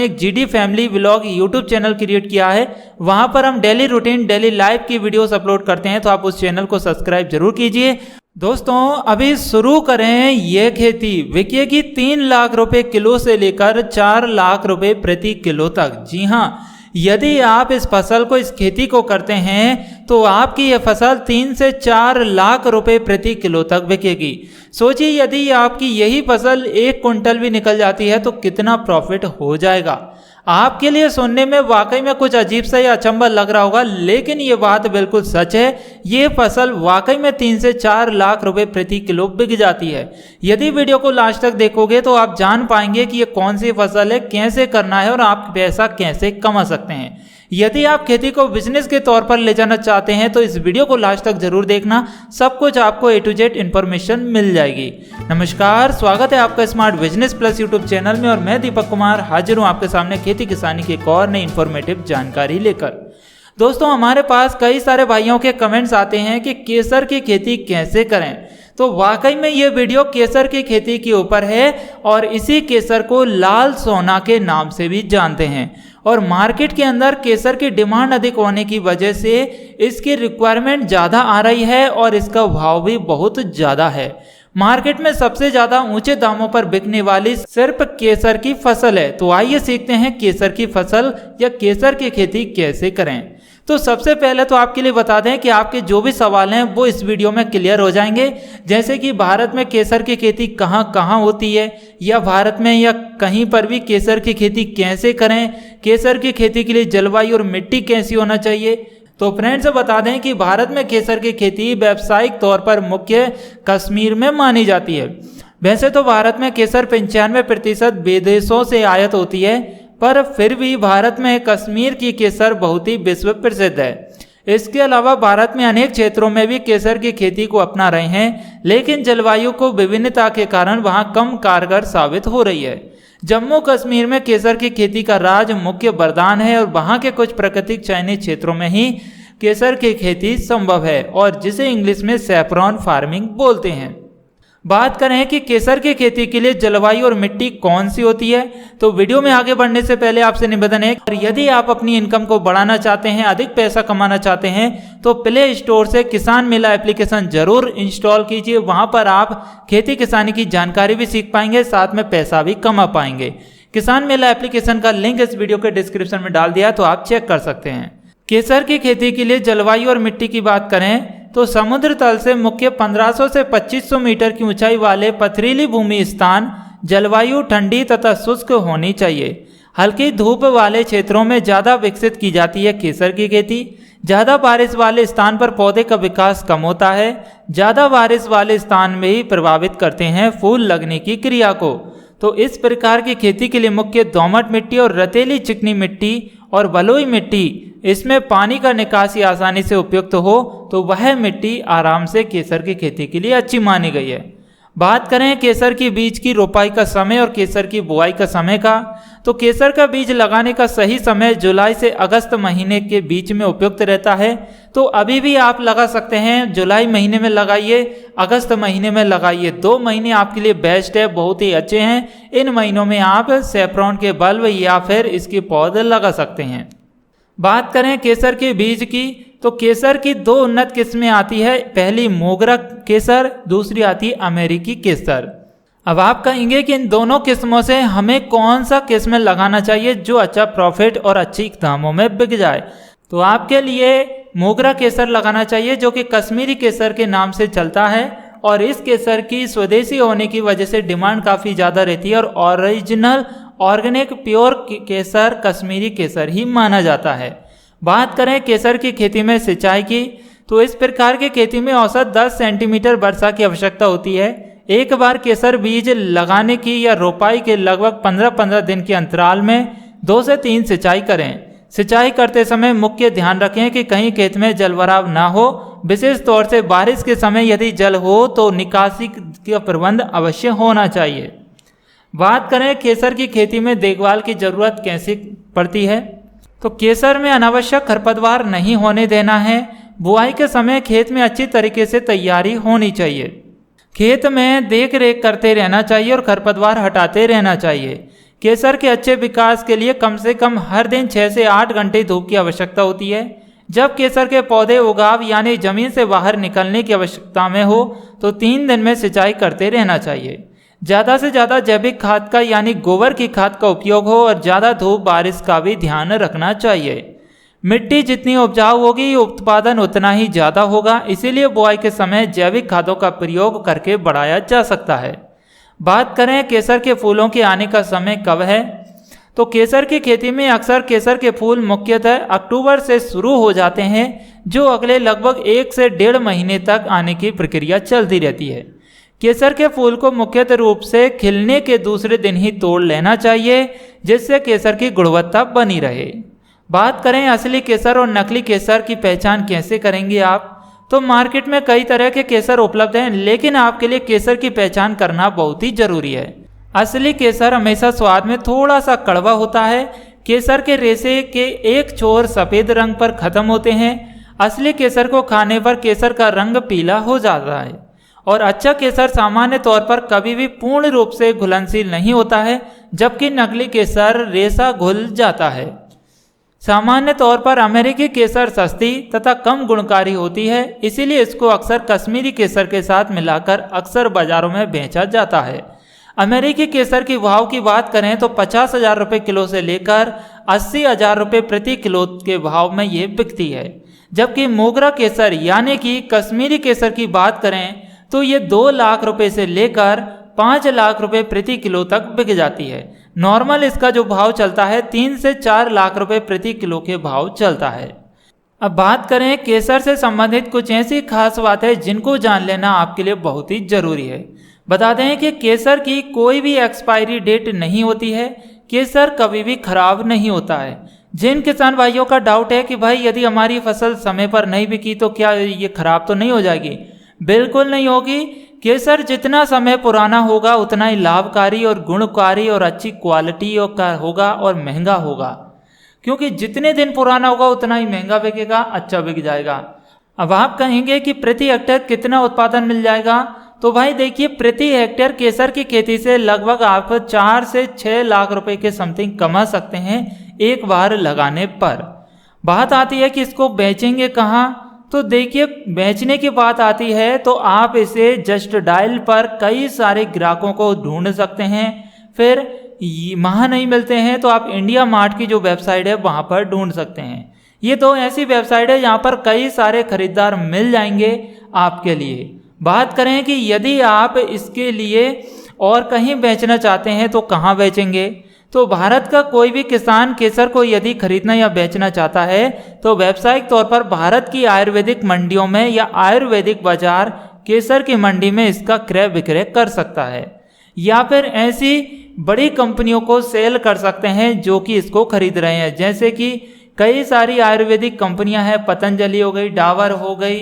एक GD family vlog YouTube channel create किया है। वहां पर हम डेली रूटीन डेली लाइव की वीडियोस अपलोड करते हैं, तो आप उस चैनल को सब्सक्राइब जरूर कीजिए। दोस्तों अभी शुरू करें ये खेती, बिकेगी 3 लाख रुपए किलो से लेकर 4 लाख रुपए प्रति किलो तक। जी हाँ, यदि आप इस फसल को, इस खेती को करते हैं तो आपकी यह फसल 3 से 4 लाख रुपए प्रति किलो तक बिकेगी। सोचिए यदि आपकी यही फसल 1 कुंटल भी निकल जाती है तो कितना प्रॉफिट हो जाएगा। आपके लिए सुनने में वाकई में कुछ अजीब सा या अचंभा लग रहा होगा, लेकिन ये बात बिल्कुल सच है। ये फसल वाकई में 3 से 4 लाख रुपए प्रति किलो बिक जाती है। यदि वीडियो को लास्ट तक देखोगे तो आप जान पाएंगे कि ये कौन सी फसल है, कैसे करना है और आप पैसा कैसे कमा सकते हैं। यदि आप खेती को बिजनेस के तौर पर ले जाना चाहते हैं तो इस वीडियो को लास्ट तक जरूर देखना, सब कुछ आपको A to Z इन्फॉर्मेशन मिल जाएगी। नमस्कार, स्वागत है आपका smart business plus YouTube channel में और मैं दीपक कुमार हाजिर हूँ आपके सामने खेती किसानी की एक और नई इन्फॉर्मेटिव जानकारी लेकर। दोस्तों हमारे पास कई सारे भाइयों के कमेंट्स आते हैं कि केसर की खेती कैसे करें, तो वाकई में ये वीडियो केसर की खेती के ऊपर है और इसी केसर को लाल सोना के नाम से भी जानते हैं। और मार्केट के अंदर केसर की डिमांड अधिक होने की वजह से इसकी रिक्वायरमेंट ज़्यादा आ रही है और इसका भाव भी बहुत ज़्यादा है। मार्केट में सबसे ज़्यादा ऊंचे दामों पर बिकने वाली सिर्फ केसर की फसल है। तो आइए सीखते हैं केसर की फसल या केसर की खेती कैसे करें। तो सबसे पहले तो आपके लिए बता दें कि आपके जो भी सवाल हैं वो इस वीडियो में क्लियर हो जाएंगे, जैसे कि भारत में केसर की खेती कहाँ कहाँ होती है, या भारत में या कहीं पर भी केसर की खेती कैसे करें, केसर की खेती के लिए जलवायु और मिट्टी कैसी होना चाहिए। तो फ्रेंड्स बता दें कि भारत में केसर की खेती व्यावसायिक तौर पर मुख्य कश्मीर में मानी जाती है। वैसे तो भारत में केसर 95% विदेशों से आयात होती है, पर फिर भी भारत में कश्मीर की केसर बहुत ही विश्व प्रसिद्ध है। इसके अलावा भारत में अनेक क्षेत्रों में भी केसर की खेती को अपना रहे हैं, लेकिन जलवायु को विभिन्नता के कारण वहां कम कारगर साबित हो रही है। जम्मू कश्मीर में केसर की खेती का राज मुख्य वरदान है और वहां के कुछ प्राकृतिक चयनित क्षेत्रों में ही केसर की खेती संभव है और जिसे इंग्लिश में सैफरॉन फार्मिंग बोलते हैं। बात करें कि केसर की खेती के लिए जलवायु और मिट्टी कौन सी होती है, तो वीडियो में आगे बढ़ने से पहले आपसे निवेदन है, और यदि आप अपनी इनकम को बढ़ाना चाहते हैं, अधिक पैसा कमाना चाहते हैं, तो प्ले स्टोर से किसान मेला एप्लीकेशन जरूर इंस्टॉल कीजिए। वहां पर आप खेती किसानी की जानकारी भी सीख पाएंगे, साथ में पैसा भी कमा पाएंगे। किसान मेला एप्लीकेशन का लिंक इस वीडियो के डिस्क्रिप्शन में डाल दिया, तो आप चेक कर सकते हैं। केसर की खेती के लिए जलवायु और मिट्टी की बात करें तो समुद्र तल से मुख्य 1500 से 2500 मीटर की ऊंचाई वाले पथरीली भूमि स्थान, जलवायु ठंडी तथा शुष्क होनी चाहिए। हल्की धूप वाले क्षेत्रों में ज़्यादा विकसित की जाती है केसर की खेती। ज़्यादा बारिश वाले स्थान पर पौधे का विकास कम होता है। ज़्यादा बारिश वाले स्थान में ही प्रभावित करते हैं फूल लगने की क्रिया को। तो इस प्रकार की खेती के लिए मुख्य दोमट मिट्टी और रतेली चिकनी मिट्टी और बलुई मिट्टी, इसमें पानी का निकासी आसानी से उपयुक्त हो, तो वह मिट्टी आराम से केसर की खेती के लिए अच्छी मानी गई है। बात करें केसर की बीज की रोपाई का समय और केसर की बुआई का समय का, तो केसर का बीज लगाने का सही समय जुलाई से अगस्त महीने के बीच में उपयुक्त रहता है। तो अभी भी आप लगा सकते हैं, जुलाई महीने में लगाइए, अगस्त महीने में लगाइए, 2 महीने आपके लिए बेस्ट है, बहुत ही अच्छे हैं। इन महीनों में आप सैफरॉन के बल्ब या फिर इसके पौधे लगा सकते हैं। बात करें केसर के बीज की, तो केसर की 2 उन्नत किस्में आती है, पहली मोगरा केसर, दूसरी आती है अमेरिकी केसर। अब आप कहेंगे कि इन दोनों किस्मों से हमें कौन सा किस्म लगाना चाहिए जो अच्छा प्रॉफिट और अच्छी दामों में बिक जाए। तो आपके लिए मोगरा केसर लगाना चाहिए, जो कि कश्मीरी केसर के नाम से चलता है और इस केसर की स्वदेशी होने की वजह से डिमांड काफ़ी ज़्यादा रहती है और ओरिजिनल ऑर्गेनिक प्योर केसर कश्मीरी केसर ही माना जाता है। बात करें केसर की खेती में सिंचाई की, तो इस प्रकार की खेती में औसत 10 सेंटीमीटर वर्षा की आवश्यकता होती है। एक बार केसर बीज लगाने की या रोपाई के लगभग 15-15 दिन के अंतराल में 2 से 3 सिंचाई करें। सिंचाई करते समय मुख्य ध्यान रखें कि कहीं खेत में जलभराव ना हो। विशेष तौर से बारिश के समय यदि जल हो तो निकासी का प्रबंध अवश्य होना चाहिए। बात करें केसर की खेती में देखभाल की जरूरत कैसे पड़ती है, तो केसर में अनावश्यक खरपतवार नहीं होने देना है। बुआई के समय खेत में अच्छी तरीके से तैयारी होनी चाहिए। खेत में देख रेख करते रहना चाहिए और खरपतवार हटाते रहना चाहिए। केसर के अच्छे विकास के लिए कम से कम हर दिन 6 से 8 घंटे धूप की आवश्यकता होती है। जब केसर के पौधे उगाव यानी जमीन से बाहर निकलने की आवश्यकता में हो तो 3 दिन में सिंचाई करते रहना चाहिए। ज़्यादा से ज़्यादा जैविक खाद का यानी गोबर की खाद का उपयोग हो और ज़्यादा धूप बारिश का भी ध्यान रखना चाहिए। मिट्टी जितनी उपजाऊ होगी उत्पादन उतना ही ज़्यादा होगा, इसीलिए बुआई के समय जैविक खादों का प्रयोग करके बढ़ाया जा सकता है। बात करें केसर के फूलों के आने का समय कब है, तो केसर की खेती में अक्सर केसर के फूल मुख्यतः अक्टूबर से शुरू हो जाते हैं, जो अगले लगभग 1 से 1.5 महीने तक आने की प्रक्रिया चलती रहती है। केसर के फूल को मुख्यतः रूप से खिलने के दूसरे दिन ही तोड़ लेना चाहिए, जिससे केसर की गुणवत्ता बनी रहे। बात करें असली केसर और नकली केसर की पहचान कैसे करेंगे आप, तो मार्केट में कई तरह के केसर उपलब्ध हैं, लेकिन आपके लिए केसर की पहचान करना बहुत ही जरूरी है। असली केसर हमेशा स्वाद में थोड़ा सा कड़वा होता है। केसर के रेशे के एक छोर सफ़ेद रंग पर खत्म होते हैं। असली केसर को खाने पर केसर का रंग पीला हो जाता है और अच्छा केसर सामान्य तौर पर कभी भी पूर्ण रूप से घुलनशील नहीं होता है, जबकि नकली केसर रेशा घुल जाता है। सामान्य तौर पर अमेरिकी केसर सस्ती तथा कम गुणकारी होती है, इसीलिए इसको अक्सर कश्मीरी केसर के साथ मिलाकर अक्सर बाजारों में बेचा जाता है। अमेरिकी केसर की भाव की बात करें तो 50,000 रुपये किलो से लेकर 80,000 रुपये प्रति किलो के भाव में ये बिकती है, जबकि मोगरा केसर यानी कि कश्मीरी केसर की बात करें तो ये 2 लाख रुपये से लेकर 5 लाख रुपये प्रति किलो तक बिक जाती है। नॉर्मल इसका जो भाव चलता है 3 से 4 लाख रुपये प्रति किलो के भाव चलता है। अब बात करें केसर से संबंधित कुछ ऐसी खास बातें जिनको जान लेना आपके लिए बहुत ही जरूरी है। बता दें कि केसर की कोई भी एक्सपायरी डेट नहीं होती है। केसर कभी भी खराब नहीं होता है। जिन किसान भाइयों का डाउट है कि भाई यदि हमारी फसल समय पर नहीं बिकी तो क्या ये खराब तो नहीं हो जाएगी, बिल्कुल नहीं होगी। केसर जितना समय पुराना होगा उतना ही लाभकारी और गुणकारी और अच्छी क्वालिटी का होगा और महंगा होगा, क्योंकि जितने दिन पुराना होगा उतना ही महंगा बिकेगा, अच्छा बिक जाएगा। अब आप कहेंगे कि प्रति हेक्टेयर कितना उत्पादन मिल जाएगा, तो भाई देखिए प्रति हेक्टेयर केसर की खेती से लगभग आप 4 से 6 लाख रुपए के समथिंग कमा सकते हैं एक बार लगाने पर। बात आती है कि इसको बेचेंगे कहाँ, तो देखिए बेचने की बात आती है तो आप इसे जस्ट डायल पर कई सारे ग्राहकों को ढूंढ सकते हैं। फिर वहाँ नहीं मिलते हैं तो आप इंडिया मार्ट की जो वेबसाइट है वहाँ पर ढूंढ सकते हैं। ये 2 ऐसी वेबसाइट है जहाँ पर कई सारे खरीदार मिल जाएंगे आपके लिए। बात करें कि यदि आप इसके लिए और कहीं बेचना चाहते हैं तो कहाँ बेचेंगे, तो भारत का कोई भी किसान केसर को यदि खरीदना या बेचना चाहता है तो व्यावसायिक तौर पर भारत की आयुर्वेदिक मंडियों में या आयुर्वेदिक बाजार केसर की मंडी में इसका क्रय विक्रय कर सकता है, या फिर ऐसी बड़ी कंपनियों को सेल कर सकते हैं जो कि इसको खरीद रहे हैं। जैसे कि कई सारी आयुर्वेदिक कंपनियां हैं, पतंजलि हो गई, डाबर हो गई,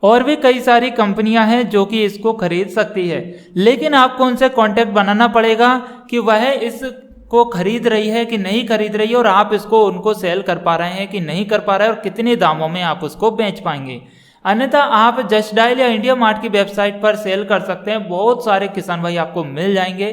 और भी कई सारी कंपनियां हैं जो कि इसको खरीद सकती है। लेकिन आपको उनसे कांटेक्ट बनाना पड़ेगा कि वह इसको खरीद रही है कि नहीं खरीद रही है, और आप इसको उनको सेल कर पा रहे हैं कि नहीं कर पा रहे हैं, और कितने दामों में आप उसको बेच पाएंगे। अन्यथा आप जस्ट डायल या इंडिया मार्ट की वेबसाइट पर सेल कर सकते हैं। बहुत सारे किसान भाई आपको मिल जाएंगे।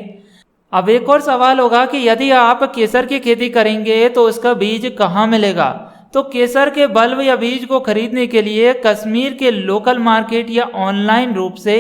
अब एक और सवाल होगा कि यदि आप केसर की खेती करेंगे तो उसका बीज कहाँ मिलेगा, तो केसर के बल्ब या बीज को खरीदने के लिए कश्मीर के लोकल मार्केट या ऑनलाइन रूप से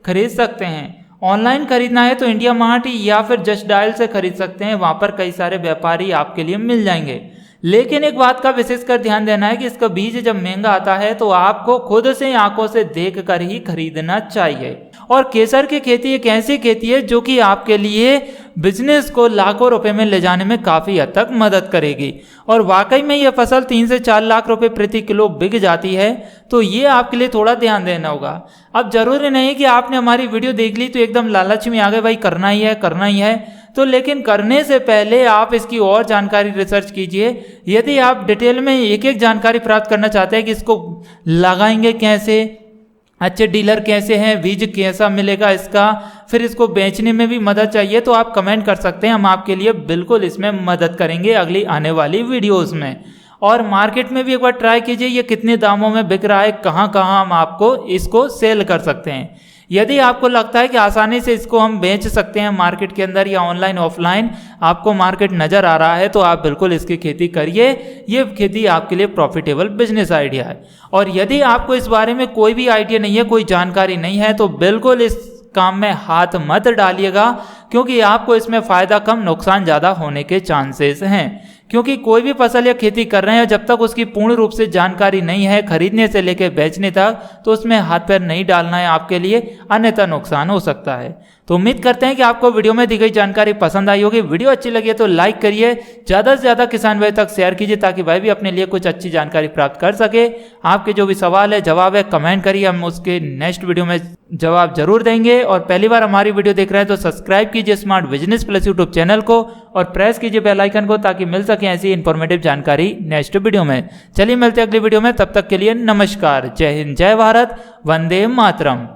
खरीद सकते हैं। ऑनलाइन खरीदना है तो इंडिया मार्ट या फिर जस्ट डायल से खरीद सकते हैं, वहाँ पर कई सारे व्यापारी आपके लिए मिल जाएंगे। लेकिन एक बात का विशेषकर ध्यान देना है कि इसका बीज जब महंगा आता है तो आपको खुद से आंखों से देख कर ही खरीदना चाहिए। और केसर की खेती एक ऐसी खेती है जो कि आपके लिए बिजनेस को लाखों रुपए में ले जाने में काफ़ी हद तक मदद करेगी, और वाकई में यह फसल 3 से 4 लाख रुपए प्रति किलो बिक जाती है। तो ये आपके लिए थोड़ा ध्यान देना होगा। अब जरूरी नहीं कि आपने हमारी वीडियो देख ली तो एकदम लालच में आ गए भाई करना ही है करना ही है, तो लेकिन करने से पहले आप इसकी और जानकारी रिसर्च कीजिए। यदि आप डिटेल में एक एक जानकारी प्राप्त करना चाहते हैं कि इसको लगाएंगे कैसे, अच्छे डीलर कैसे हैं, बीज कैसा मिलेगा इसका, फिर इसको बेचने में भी मदद चाहिए, तो आप कमेंट कर सकते हैं। हम आपके लिए बिल्कुल इसमें मदद करेंगे अगली आने वाली वीडियोस में। और मार्केट में भी एक बार ट्राई कीजिए ये कितने दामों में बिक रहा है, कहाँ कहाँ हम आपको इसको सेल कर सकते हैं। यदि आपको लगता है कि आसानी से इसको हम बेच सकते हैं मार्केट के अंदर या ऑनलाइन ऑफलाइन, आपको मार्केट नज़र आ रहा है, तो आप बिल्कुल इसकी खेती करिए। ये खेती आपके लिए प्रॉफिटेबल बिजनेस आइडिया है। और यदि आपको इस बारे में कोई भी आइडिया नहीं है, कोई जानकारी नहीं है, तो बिल्कुल इस काम में हाथ मत डालिएगा, क्योंकि आपको इसमें फ़ायदा कम नुकसान ज़्यादा होने के चांसेस हैं। क्योंकि कोई भी फसल या खेती कर रहे हैं, जब तक उसकी पूर्ण रूप से जानकारी नहीं है खरीदने से लेकर बेचने तक, तो उसमें हाथ पैर नहीं डालना है आपके लिए, अन्यथा नुकसान हो सकता है। तो उम्मीद करते हैं कि आपको वीडियो में दी गई जानकारी पसंद आई होगी। वीडियो अच्छी लगी है तो लाइक करिए, ज़्यादा से ज़्यादा किसान भाई तक शेयर कीजिए, ताकि भाई भी अपने लिए कुछ अच्छी जानकारी प्राप्त कर सके। आपके जो भी सवाल है जवाब है कमेंट करिए, हम उसके नेक्स्ट वीडियो में जवाब जरूर देंगे। और पहली बार हमारी वीडियो देख रहे हैं तो सब्सक्राइब कीजिए smart business plus YouTube channel को और प्रेस कीजिए बेल आइकन को, ताकि मिल सके ऐसी इंफॉर्मेटिव जानकारी नेक्स्ट वीडियो में। चलिए मिलते हैं अगली वीडियो में, तब तक के लिए नमस्कार। जय हिंद, जय भारत, वंदे मातरम।